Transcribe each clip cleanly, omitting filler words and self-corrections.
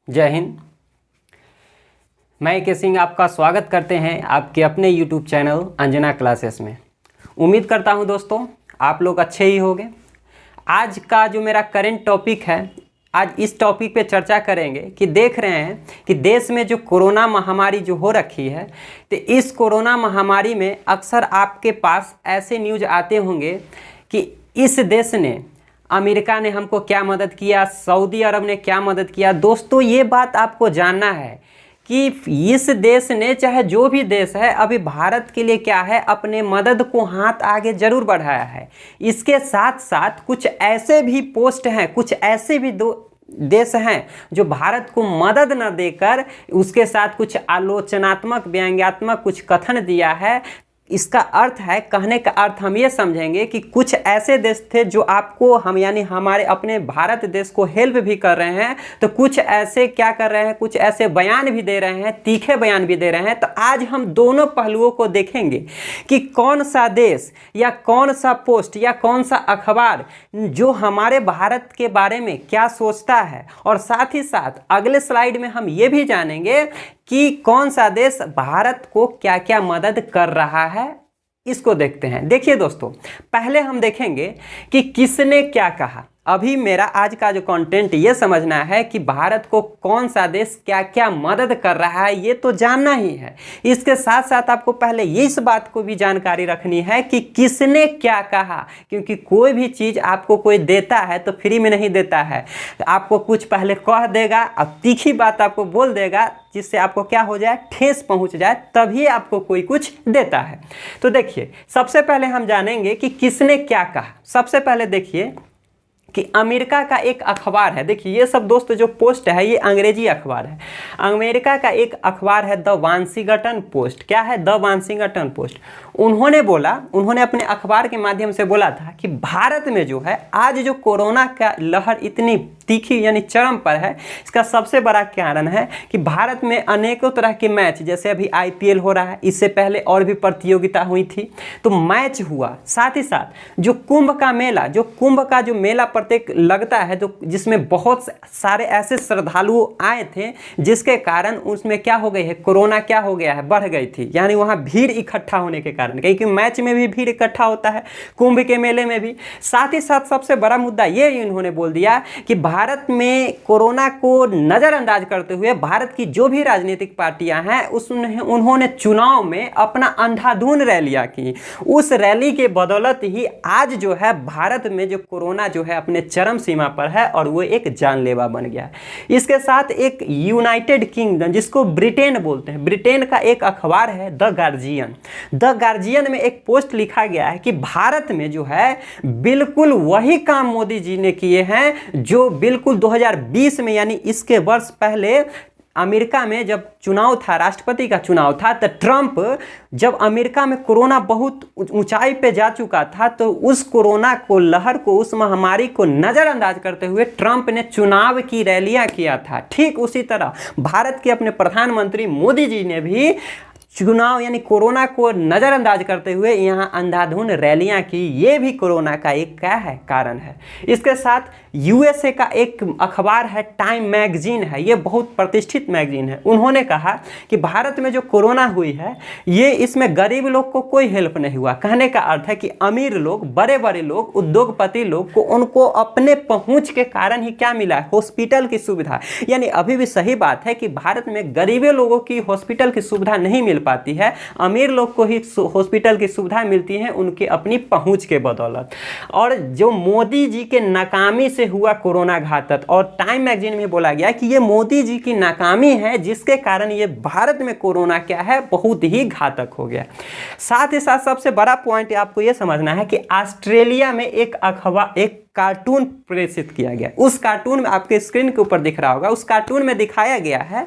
जय हिंद। मैं के सिंह आपका स्वागत करते हैं आपके अपने YouTube चैनल अंजना क्लासेस में। उम्मीद करता हूं दोस्तों आप लोग अच्छे ही होंगे। आज का जो मेरा करंट टॉपिक है, आज इस टॉपिक पे चर्चा करेंगे कि देख रहे हैं कि देश में जो कोरोना महामारी जो हो रखी है, तो इस कोरोना महामारी में अक्सर आपके पास ऐसे न्यूज़ आते होंगे कि इस देश ने, अमेरिका ने हमको क्या मदद किया, सऊदी अरब ने क्या मदद किया। दोस्तों ये बात आपको जानना है कि इस देश ने, चाहे जो भी देश है, अभी भारत के लिए क्या है, अपने मदद को हाथ आगे जरूर बढ़ाया है। इसके साथ साथ कुछ ऐसे भी पोस्ट हैं, कुछ ऐसे भी देश हैं जो भारत को मदद न देकर उसके साथ कुछ आलोचनात्मक, व्यंग्यात्मक कुछ कथन दिया है। इसका अर्थ है, कहने का अर्थ हम ये समझेंगे कि कुछ ऐसे देश थे जो आपको, हम यानी हमारे अपने भारत देश को हेल्प भी कर रहे हैं, तो कुछ ऐसे क्या कर रहे हैं, कुछ ऐसे बयान भी दे रहे हैं, तीखे बयान भी दे रहे हैं। तो आज हम दोनों पहलुओं को देखेंगे कि कौन सा देश या कौन सा पोस्ट या कौन सा अखबार जो हमारे भारत के बारे में क्या सोचता है, और साथ ही साथ अगले स्लाइड में हम ये भी जानेंगे कि कौन सा देश भारत को क्या क्या मदद कर रहा है। इसको देखते हैं। देखिए दोस्तों, पहले हम देखेंगे कि किसने क्या कहा। अभी मेरा आज का जो कंटेंट ये समझना है कि भारत को कौन सा देश क्या क्या मदद कर रहा है, ये तो जानना ही है। इसके साथ साथ आपको पहले इस बात को भी जानकारी रखनी है कि किसने क्या कहा, क्योंकि कोई भी चीज़ आपको कोई देता है तो फ्री में नहीं देता है। आपको कुछ पहले कह देगा, अब तीखी बात आपको बोल देगा जिससे आपको क्या हो जाए, ठेस पहुंच जाए, तभी आपको कोई कुछ देता है। तो देखिए, सबसे पहले हम जानेंगे कि किसने क्या कहा। सबसे पहले देखिए कि अमेरिका का एक अखबार है। देखिए ये सब दोस्त जो पोस्ट है ये अंग्रेजी अखबार है। अमेरिका का एक अखबार है द वाशिंगटन पोस्ट। क्या है? The Washington post. उन्होंने बोला, उन्होंने अपने अखबार के माध्यम से बोला था कि भारत में जो है आज जो कोरोना का लहर इतनी तीखी यानी चरम पर है, इसका सबसे बड़ा कारण है कि भारत में अनेकों तरह के मैच, जैसे अभी IPL हो रहा है, इससे पहले और भी प्रतियोगिता हुई थी, तो मैच हुआ। साथ ही साथ जो कुंभ का मेला, जो कुंभ का जो मेला प्रत्येक लगता है, तो जिसमें बहुत सारे ऐसे श्रद्धालु आए थे, जिसके कारण उसमें क्या हो गई है, कोरोना क्या हो गया है, बढ़ गई थी। यानी वहाँ भीड़ इकट्ठा होने के कारण, क्योंकि मैच में भी भीड़ इकट्ठा होता है, कुंभ के मेले में भी। साथ ही साथ सबसे बड़ा मुद्दा ये इन्होंने बोल दिया कि भारत में कोरोना को नज़रअंदाज करते हुए भारत की जो भी राजनीतिक पार्टियां हैं उन्होंने चुनाव में अपना अंधाधुंध रैलियां की। उस रैली के बदौलत ही आज जो है भारत में जो कोरोना जो है अपने चरम सीमा पर है और वो एक जानलेवा बन गया है। इसके साथ एक यूनाइटेड किंगडम, जिसको ब्रिटेन बोलते हैं, ब्रिटेन का एक अखबार है द गार्जियन। द गार्जियन में एक पोस्ट लिखा गया है कि भारत में जो है बिल्कुल वही काम मोदी जी ने किए हैं जो बिल्कुल 2020 में, यानी इसके वर्ष पहले अमेरिका में जब चुनाव था, राष्ट्रपति का चुनाव था, तो ट्रंप, जब अमेरिका में कोरोना बहुत ऊंचाई पे जा चुका था, तो उस कोरोना को लहर को, उस महामारी को नज़रअंदाज करते हुए ट्रंप ने चुनाव की रैलियां किया था। ठीक उसी तरह भारत के अपने प्रधानमंत्री मोदी जी ने भी चुनाव यानी कोरोना को नज़रअंदाज करते हुए यहाँ अंधाधुंध रैलियाँ की। ये भी कोरोना का एक क्या है, कारण है। इसके साथ USA का एक अखबार है, टाइम मैगजीन है, ये बहुत प्रतिष्ठित मैगजीन है। उन्होंने कहा कि भारत में जो कोरोना हुई है, ये इसमें गरीब लोग को कोई हेल्प नहीं हुआ। कहने का अर्थ है कि अमीर लोग, बड़े बड़े लोग, उद्योगपति लोग को, उनको अपने पहुँच के कारण ही क्या मिला है, हॉस्पिटल की सुविधा। यानी अभी भी सही बात है कि भारत में गरीबे लोगों की हॉस्पिटल की सुविधा नहीं मिल पाती है, अमीर लोग को ही हॉस्पिटल की सुविधा मिलती है उनके अपनी पहुंच के बदौलत। और जो मोदी जी के नाकामी से हुआ कोरोना घातक, और टाइम मैगजीन में बोला गया कि ये मोदी जी की नाकामी है जिसके कारण ये भारत में कोरोना क्या है, बहुत ही घातक हो गया। साथ ही साथ सबसे बड़ा पॉइंट आपको ये समझना है कि ऑस्ट्रेलिया में एक अखबार, एक कार्टून प्रेषित किया गया। उस कार्टून में आपके स्क्रीन के ऊपर दिख रहा होगा, उस कार्टून में दिखाया गया है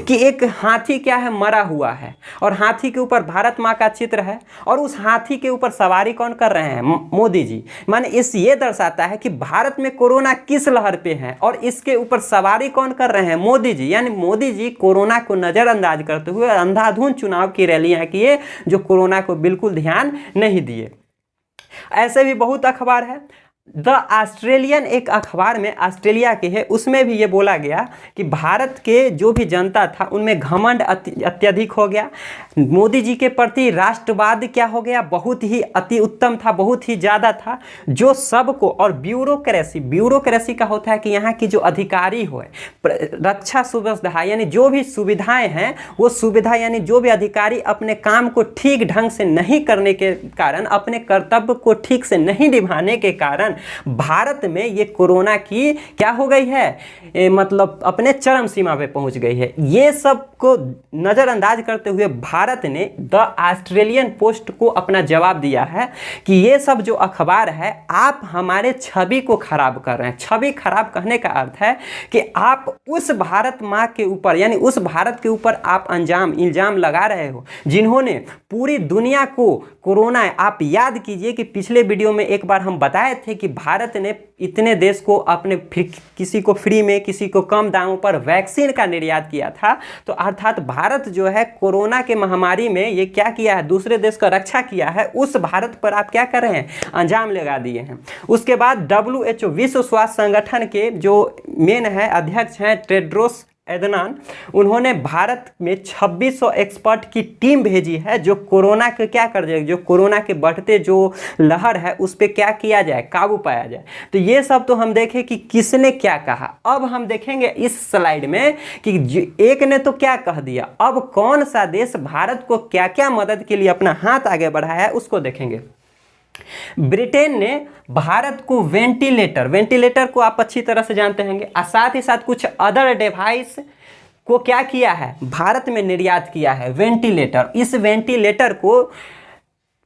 कि एक हाथी क्या है, मरा हुआ है, और हाथी के ऊपर भारत माँ का चित्र है, और उस हाथी के ऊपर सवारी कौन कर रहे हैं, मोदी जी। माने इस ये दर्शाता है कि भारत में कोरोना किस लहर पे है, और इसके ऊपर सवारी कौन कर रहे हैं, मोदी जी। यानी मोदी जी कोरोना को नज़रअंदाज करते हुए अंधाधुंध चुनाव की रैलियां किए, जो कोरोना को बिल्कुल ध्यान नहीं दिए। ऐसे भी बहुत अखबार है। द ऑस्ट्रेलियन एक अखबार में, ऑस्ट्रेलिया के है, उसमें भी ये बोला गया कि भारत के जो भी जनता था उनमें घमंड अत्यधिक हो गया। मोदी जी के प्रति राष्ट्रवाद क्या हो गया, बहुत ही अति उत्तम था, बहुत ही ज़्यादा था, जो सबको, और ब्यूरोक्रेसी, ब्यूरोक्रेसी का होता है कि यहाँ की जो अधिकारी हो, रक्षा सुविधा यानी जो भी सुविधाएं हैं वो सुविधा यानी जो भी अधिकारी अपने काम को ठीक ढंग से नहीं करने के कारण, अपने कर्तव्य को ठीक से नहीं निभाने के कारण भारत में ये कोरोना की क्या हो गई है, मतलब अपने चरम सीमा पे पहुंच गई है। ये सब को नज़रअंदाज करते हुए भारत ने द ऑस्ट्रेलियन पोस्ट को अपना जवाब दिया है कि ये सब जो अखबार है आप हमारे छवि को खराब कर रहे हैं। छवि खराब कहने का अर्थ है कि आप उस भारत माँ के ऊपर यानी उस भारत के ऊपर आप इल्ज़ाम लगा रहे हो जिन्होंने पूरी दुनिया को कोरोना, आप याद कीजिए कि पिछले वीडियो में एक बार हम बताए थे कि भारत ने इतने देश को अपने किसी को फ्री में, किसी को कम दामों पर वैक्सीन का निर्यात किया था। तो अर्थात भारत जो है कोरोना के महामारी में ये क्या किया है, दूसरे देश का रक्षा किया है। उस भारत पर आप क्या कर रहे हैं, अंजाम लगा दिए हैं। उसके बाद WHO विश्व स्वास्थ्य संगठन के जो मेन है अध्यक्ष हैं टेड्रोस एडहानम, उन्होंने भारत में 2600 एक्सपर्ट की टीम भेजी है जो कोरोना के क्या कर जाए, जो कोरोना के बढ़ते जो लहर है उस पर क्या किया जाए, काबू पाया जाए। तो ये सब तो हम देखें कि किसने क्या कहा। अब हम देखेंगे इस स्लाइड में कि एक ने तो क्या कह दिया, अब कौन सा देश भारत को क्या क्या मदद के लिए अपना हाथ आगे बढ़ाया है उसको देखेंगे। ब्रिटेन ने भारत को वेंटिलेटर को आप अच्छी तरह से जानते होंगे, और साथ ही साथ कुछ अदर डिवाइस को क्या किया है, भारत में निर्यात किया है वेंटिलेटर। इस वेंटिलेटर को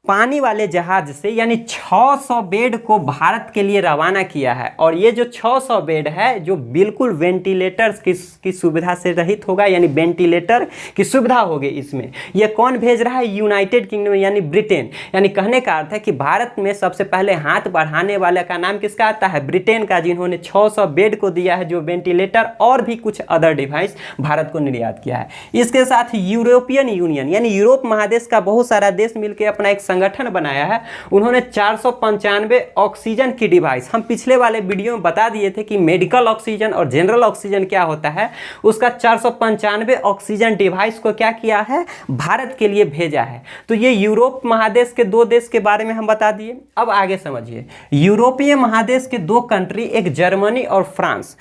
पानी वाले जहाज से यानी 600 बेड को भारत के लिए रवाना किया है। और ये जो 600 बेड है जो बिल्कुल वेंटिलेटर्स की सुविधा से रहित होगा, यानी वेंटिलेटर की सुविधा होगी इसमें। ये कौन भेज रहा है, यूनाइटेड किंगडम यानी ब्रिटेन। यानी कहने का अर्थ है कि भारत में सबसे पहले हाथ बढ़ाने वाले का नाम किसका आता है, ब्रिटेन का, जिन्होंने 600 बेड को दिया है जो वेंटिलेटर और भी कुछ अदर डिवाइस भारत को निर्यात किया है। इसके साथ यूरोपियन यूनियन यानी यूरोप महादेश का बहुत सारा देश मिलकर अपना एक संगठन बनाया है। उन्होंने 495 ऑक्सीजन की डिवाइस, हम पिछले वाले वीडियो में बता दिए थे कि मेडिकल ऑक्सीजन और जनरल ऑक्सीजन क्या होता है, उसका 495 ऑक्सीजन डिवाइस को क्या किया है, भारत के लिए भेजा है। तो ये यूरोप महादेश के दो देश के बारे में हम बता दिए। अब आगे समझिए, यूरोपीय महादेश के दो कंट्री, एक जर्मनी और फ्रांस,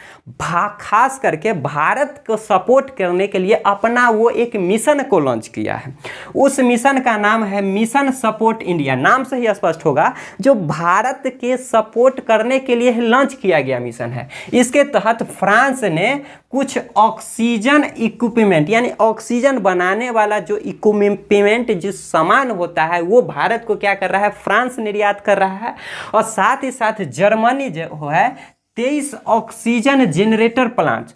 खास करके भारत को सपोर्ट करने के लिए अपना वो एक मिशन को लॉन्च किया है। उस मिशन का नाम है मिशन सपोर्ट इंडिया। नाम से ही स्पष्ट होगा, जो भारत के सपोर्ट करने के लिए लॉन्च किया गया मिशन है। इसके तहत फ्रांस ने कुछ ऑक्सीजन इक्विपमेंट यानी ऑक्सीजन बनाने वाला जो इक्विपमेंट जो सामान होता है वो भारत को क्या कर रहा है, फ्रांस निर्यात कर रहा है। और साथ ही साथ जर्मनी जो है 23 ऑक्सीजन जनरेटर प्लांट,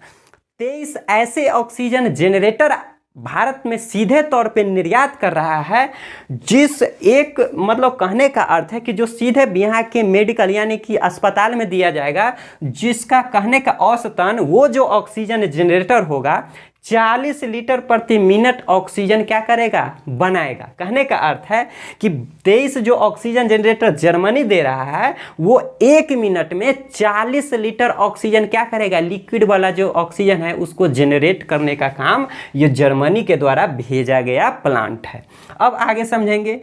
23 ऐसे ऑक्सीजन जनरेटर भारत में सीधे तौर पे निर्यात कर रहा है, जिस एक मतलब कहने का अर्थ है कि जो सीधे यहाँ के मेडिकल यानी कि अस्पताल में दिया जाएगा, जिसका कहने का औसतन वो जो ऑक्सीजन जनरेटर होगा 40 लीटर प्रति मिनट ऑक्सीजन क्या करेगा, बनाएगा। कहने का अर्थ है कि 23 जो ऑक्सीजन जनरेटर जर्मनी दे रहा है वो 1 मिनट में 40 लीटर ऑक्सीजन क्या करेगा, लिक्विड वाला जो ऑक्सीजन है उसको जनरेट करने का काम ये जर्मनी के द्वारा भेजा गया प्लांट है। अब आगे समझेंगे।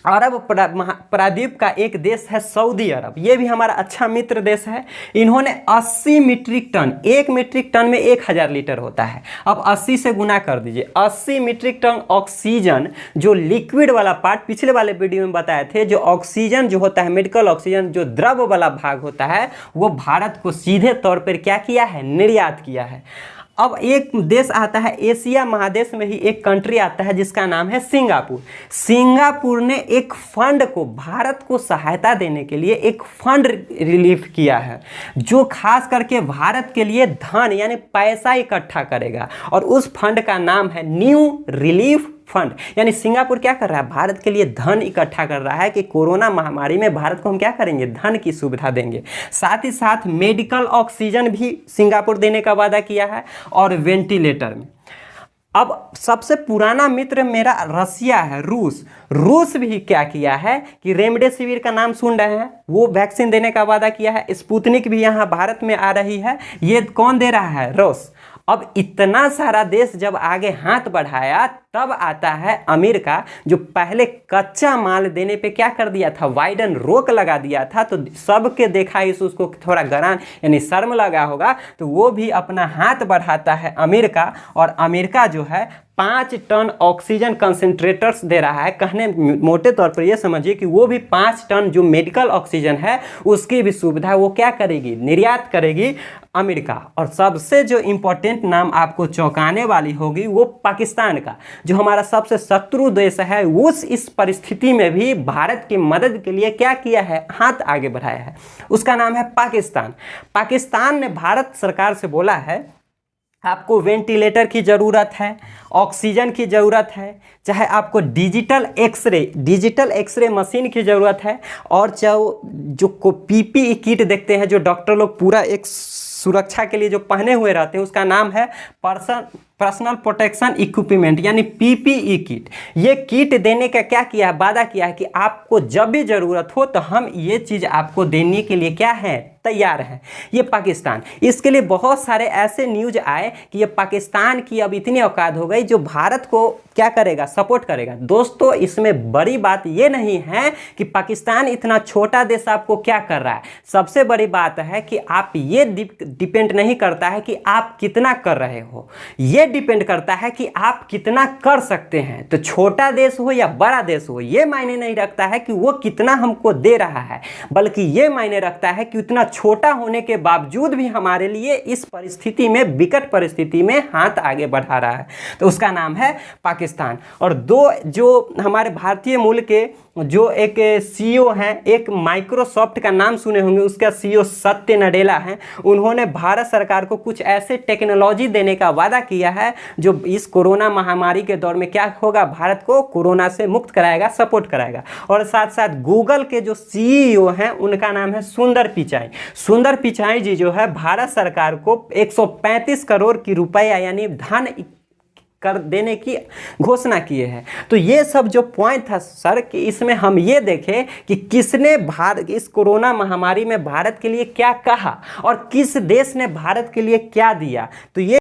अरब प्रायद्वीप का एक देश है सऊदी अरब, ये भी हमारा अच्छा मित्र देश है। इन्होंने 80 मीट्रिक टन, 1 मीट्रिक टन में 1000 लीटर होता है, अब 80 से गुना कर दीजिए, 80 मीट्रिक टन ऑक्सीजन जो लिक्विड वाला पार्ट पिछले वाले वीडियो में बताए थे, जो ऑक्सीजन जो होता है मेडिकल ऑक्सीजन जो द्रव वाला भाग होता है वो भारत को सीधे तौर पर क्या किया है, निर्यात किया है। अब एक देश आता है एशिया महादेश में ही एक कंट्री आता है जिसका नाम है सिंगापुर। सिंगापुर ने एक फंड को भारत को सहायता देने के लिए एक फंड रिलीफ किया है, जो खास करके भारत के लिए धन यानी पैसा इकट्ठा करेगा, और उस फंड का नाम है न्यू रिलीफ फंड। यानी सिंगापुर क्या कर रहा है, भारत के लिए धन इकट्ठा कर रहा है कि कोरोना महामारी में भारत को हम क्या करेंगे, धन की सुविधा देंगे। साथ ही साथ मेडिकल ऑक्सीजन भी सिंगापुर देने का वादा किया है और वेंटिलेटर में। अब सबसे पुराना मित्र मेरा रसिया है, रूस भी क्या किया है कि रेमडेसिविर का नाम सुन रहे हैं, वो वैक्सीन देने का वादा किया है। स्पुतनिक भी यहाँ भारत में आ रही है, ये कौन दे रहा है? रूस। अब इतना सारा देश जब आगे हाथ बढ़ाया तब आता है अमेरिका, जो पहले कच्चा माल देने पे क्या कर दिया था, वाइडन रोक लगा दिया था। तो सबके देखा इस उसको थोड़ा गरान यानी शर्म लगा होगा, तो वो भी अपना हाथ बढ़ाता है अमेरिका। और अमेरिका जो है 5 टन ऑक्सीजन कंसंट्रेटर्स दे रहा है। कहने मोटे तौर पर ये समझिए कि वो भी 5 टन जो मेडिकल ऑक्सीजन है उसकी भी सुविधा वो क्या करेगी, निर्यात करेगी अमेरिका। और सबसे जो इम्पोर्टेंट नाम आपको चौंकाने वाली होगी वो पाकिस्तान का, जो हमारा सबसे शत्रु देश है, उस इस परिस्थिति में भी भारत की मदद के लिए क्या किया है, हाथ आगे बढ़ाया है। उसका नाम है पाकिस्तान। पाकिस्तान ने भारत सरकार से बोला है आपको वेंटिलेटर की ज़रूरत है, ऑक्सीजन की ज़रूरत है, चाहे आपको डिजिटल एक्सरे मशीन की ज़रूरत है, और चाहे जो को पीपीई किट देखते हैं जो डॉक्टर लोग पूरा एक सुरक्षा के लिए जो पहने हुए रहते हैं, उसका नाम है पर्सनल प्रोटेक्शन इक्विपमेंट यानी पीपीई किट। ये किट देने का क्या किया है, वादा किया है कि आपको जब भी ज़रूरत हो तो हम ये चीज़ आपको देने के लिए क्या है, तैयार है। ये पाकिस्तान, इसके लिए बहुत सारे ऐसे न्यूज आए कि ये पाकिस्तान की अब इतनी औकात हो गई जो भारत को क्या करेगा, सपोर्ट करेगा। दोस्तों इसमें बड़ी बात ये नहीं है कि पाकिस्तान इतना छोटा देश आपको क्या कर रहा है, सबसे बड़ी बात है कि आप ये डिपेंड नहीं करता है कि आप कितना कर रहे हो, ये डिपेंड करता है कि आप कितना कर सकते हैं। तो छोटा देश हो या बड़ा देश हो, ये मायने नहीं रखता है कि वो कितना हमको दे रहा है, बल्कि ये मायने रखता है कि उतना छोटा होने के बावजूद भी हमारे लिए इस परिस्थिति में, विकट परिस्थिति में हाथ आगे बढ़ा रहा है। तो उसका नाम है पाकिस्तान। और दो जो हमारे भारतीय मूल के जो एक सीईओ हैं, एक माइक्रोसॉफ्ट का नाम सुने होंगे, उसका सीईओ सत्य नडेला हैं। उन्होंने भारत सरकार को कुछ ऐसे टेक्नोलॉजी देने का वादा किया है जो इस कोरोना महामारी के दौर में क्या होगा, भारत को कोरोना से मुक्त कराएगा, सपोर्ट कराएगा। और साथ साथ गूगल के जो सीईओ हैं उनका नाम है सुंदर पिचाई। सुंदर पिचाई जी जो है भारत सरकार को 135 करोड़ की रुपया यानी धन कर देने की घोषणा किए हैं। तो ये सब जो पॉइंट था सर कि इसमें हम ये देखें कि किसने भारत इस कोरोना महामारी में भारत के लिए क्या कहा और किस देश ने भारत के लिए क्या दिया। तो ये